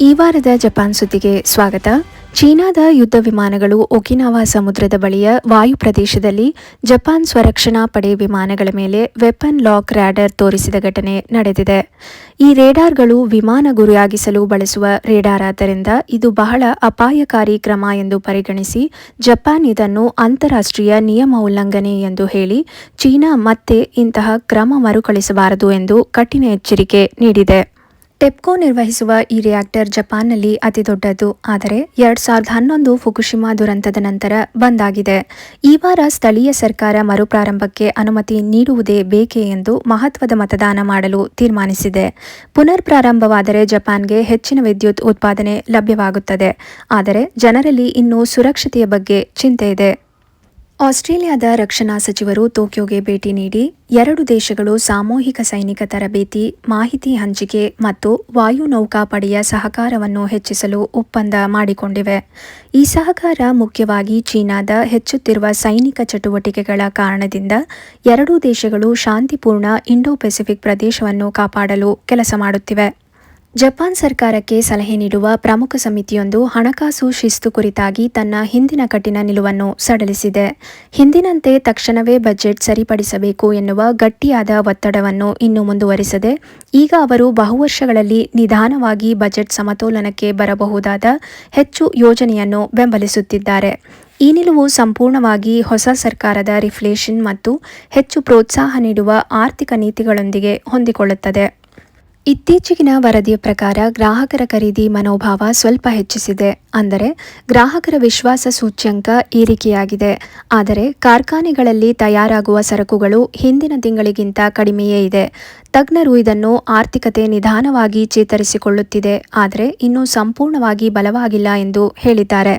ಈ ವಾರದ ಜಪಾನ್ ಸುದ್ದಿಗೆ ಸ್ವಾಗತ. ಚೀನಾದ ಯುದ್ಧ ವಿಮಾನಗಳು ಒಕಿನಾವಾ ಸಮುದ್ರದ ಬಳಿಯ ವಾಯು ಪ್ರದೇಶದಲ್ಲಿ ಜಪಾನ್ ಸ್ವರಕ್ಷಣಾ ಪಡೆ ವಿಮಾನಗಳ ಮೇಲೆ ವೆಪನ್ ಲಾಕ್ ರ್ಯಾಡರ್ ತೋರಿಸಿದ ಘಟನೆ ನಡೆದಿದೆ. ಈ ರೇಡಾರ್ಗಳು ವಿಮಾನ ಗುರಿಯಾಗಿಸಲು ಬಳಸುವ ರೇಡಾರ್ ಆದ್ದರಿಂದ ಇದು ಬಹಳ ಅಪಾಯಕಾರಿ ಕ್ರಮ ಎಂದು ಪರಿಗಣಿಸಿ ಜಪಾನ್ ಇದನ್ನು ಅಂತಾರಾಷ್ಟ್ರೀಯ ನಿಯಮ ಉಲ್ಲಂಘನೆ ಎಂದು ಹೇಳಿ ಚೀನಾ ಮತ್ತೆ ಇಂತಹ ಕ್ರಮ ಮರುಕಳಿಸಬಾರದು ಎಂದು ಕಠಿಣ ಎಚ್ಚರಿಕೆ ನೀಡಿದೆ. ಟೆಪ್ಕೋ ನಿರ್ವಹಿಸುವ ಈ ರಿಯಾಕ್ಟರ್ ಜಪಾನ್ನಲ್ಲಿ ಅತಿದೊಡ್ಡದು. ಆದರೆ 2011 ಫುಕುಶಿಮಾ ದುರಂತದ ನಂತರ ಬಂದ್ ಆಗಿದೆ. ಈ ವಾರ ಸ್ಥಳೀಯ ಸರ್ಕಾರ ಮರುಪ್ರಾರಂಭಕ್ಕೆ ಅನುಮತಿ ನೀಡುವುದೇ ಬೇಕೆ ಎಂದು ಮಹತ್ವದ ಮತದಾನ ಮಾಡಲು ತೀರ್ಮಾನಿಸಿದೆ. ಪುನರ್ ಪ್ರಾರಂಭವಾದರೆ ಜಪಾನ್ಗೆ ಹೆಚ್ಚಿನ ವಿದ್ಯುತ್ ಉತ್ಪಾದನೆ ಲಭ್ಯವಾಗುತ್ತದೆ. ಆದರೆ ಜನರಲ್ಲಿ ಇನ್ನೂ ಸುರಕ್ಷತೆಯ ಬಗ್ಗೆ ಚಿಂತೆ ಇದೆ. ಆಸ್ಟ್ರೇಲಿಯಾದ ರಕ್ಷಣಾ ಸಚಿವರು ಟೋಕಿಯೋಗೆ ಭೇಟಿ ನೀಡಿ ಎರಡು ದೇಶಗಳು ಸಾಮೂಹಿಕ ಸೈನಿಕ ತರಬೇತಿ, ಮಾಹಿತಿ ಹಂಚಿಕೆ ಮತ್ತು ವಾಯು ನೌಕಾಪಡೆಯ ಸಹಕಾರವನ್ನು ಹೆಚ್ಚಿಸಲು ಒಪ್ಪಂದ ಮಾಡಿಕೊಂಡಿವೆ. ಈ ಸಹಕಾರ ಮುಖ್ಯವಾಗಿ ಚೀನಾದ ಹೆಚ್ಚುತ್ತಿರುವ ಸೈನಿಕ ಚಟುವಟಿಕೆಗಳ ಕಾರಣದಿಂದ ಎರಡೂ ದೇಶಗಳು ಶಾಂತಿಪೂರ್ಣ ಇಂಡೋ-ಪೆಸಿಫಿಕ್ ಪ್ರದೇಶವನ್ನು ಕಾಪಾಡಲು ಕೆಲಸ ಮಾಡುತ್ತಿವೆ. ಜಪಾನ್ ಸರ್ಕಾರಕ್ಕೆ ಸಲಹೆ ನೀಡುವ ಪ್ರಮುಖ ಸಮಿತಿಯೊಂದು ಹಣಕಾಸು ಶಿಸ್ತು ಕುರಿತಾಗಿ ತನ್ನ ಹಿಂದಿನ ಕಠಿಣ ನಿಲುವನ್ನು ಸಡಿಲಿಸಿದೆ. ಹಿಂದಿನಂತೆ ತಕ್ಷಣವೇ ಬಜೆಟ್ ಸರಿಪಡಿಸಬೇಕು ಎನ್ನುವ ಗಟ್ಟಿಯಾದ ಒತ್ತಡವನ್ನು ಇನ್ನೂ ಮುಂದುವರಿಸದೆ ಈಗ ಅವರು ಬಹುವರ್ಷಗಳಲ್ಲಿ ನಿಧಾನವಾಗಿ ಬಜೆಟ್ ಸಮತೋಲನಕ್ಕೆ ಬರಬಹುದಾದ ಹೆಚ್ಚು ಯೋಜನೆಯನ್ನು ಬೆಂಬಲಿಸುತ್ತಿದ್ದಾರೆ. ಈ ನಿಲುವು ಸಂಪೂರ್ಣವಾಗಿ ಹೊಸ ಸರ್ಕಾರದ ರಿಫ್ಲೇಷನ್ ಮತ್ತು ಹೆಚ್ಚು ಪ್ರೋತ್ಸಾಹ ನೀಡುವ ಆರ್ಥಿಕ ನೀತಿಗಳೊಂದಿಗೆ ಹೊಂದಿಕೊಳ್ಳುತ್ತದೆ. ಇತ್ತೀಚೆಗಿನ ವರದಿಯ ಪ್ರಕಾರ ಗ್ರಾಹಕರ ಖರೀದಿ ಮನೋಭಾವ ಸ್ವಲ್ಪ ಹೆಚ್ಚಿಸಿದೆ. ಅಂದರೆ ಗ್ರಾಹಕರ ವಿಶ್ವಾಸ ಸೂಚ್ಯಂಕ ಏರಿಕೆಯಾಗಿದೆ. ಆದರೆ ಕಾರ್ಖಾನೆಗಳಲ್ಲಿ ತಯಾರಾಗುವ ಸರಕುಗಳು ಹಿಂದಿನ ತಿಂಗಳಿಗಿಂತ ಕಡಿಮೆಯೇ ಇದೆ. ತಜ್ಞರು ಇದನ್ನು ಆರ್ಥಿಕತೆ ನಿಧಾನವಾಗಿ ಚೇತರಿಸಿಕೊಳ್ಳುತ್ತಿದೆ, ಆದರೆ ಇನ್ನೂ ಸಂಪೂರ್ಣವಾಗಿ ಬಲವಾಗಿಲ್ಲ ಎಂದು ಹೇಳಿದ್ದಾರೆ.